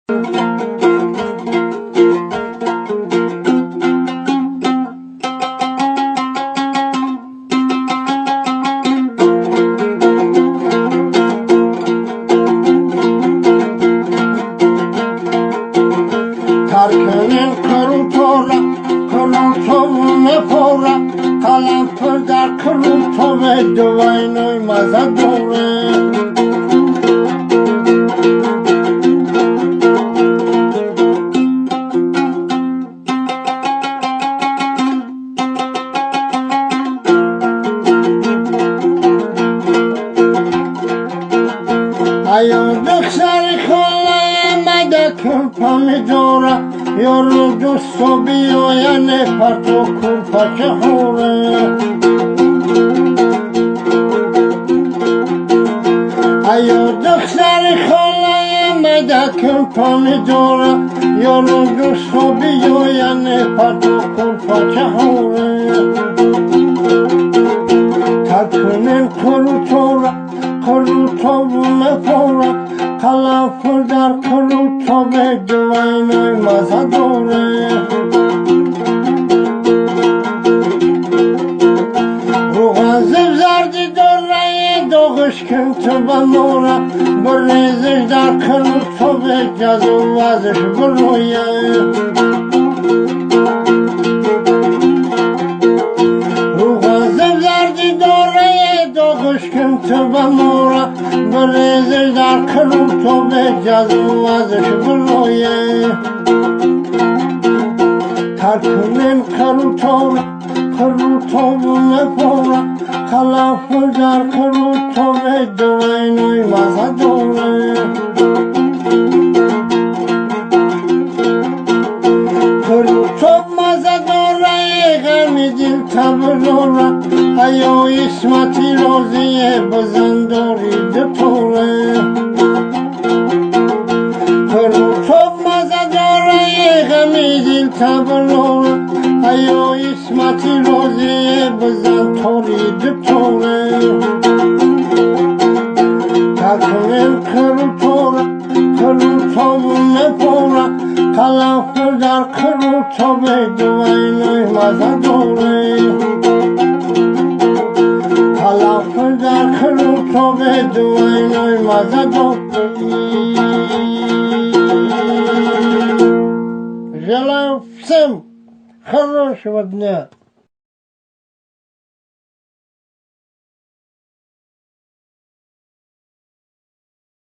ترکنین کروتورا پورا قلم در کروتو دوینوی مزه دوره ایو دکسری خواهی مدکن پامیدورا یارو دوستو بیاینه پرتو کن که خوره ایو دکسری خواهی مدکن پامیدورا یارو دوستو بیاینه پرتو کن که خوره ترکنین کروتورا پورا قلافر در کروتو به دوینوی مزه دوره روغن زردی دوره دوغش کن تو بمورا بریزش در کروتو به جزو وزش برویه کن تو بمورا بریزش در کروتو به جزو ازش برویه ترکنین کروتو پورا خلافل در کروتو به دوینوی مزه دوره کروتو مزه دوره غمی دل تبرورا ایو اسمتی روزیه بزنداری دطوره کروتو مزه داره غمی دل تبرورا ایو اسمتی روزیه بزنداری دطوره ترکنین کروتو پورا قلافل در کروتو به دوینوی مزه دوره قلافل در کروتو به دوینوی مزه دوره Желаю всем хорошего дня.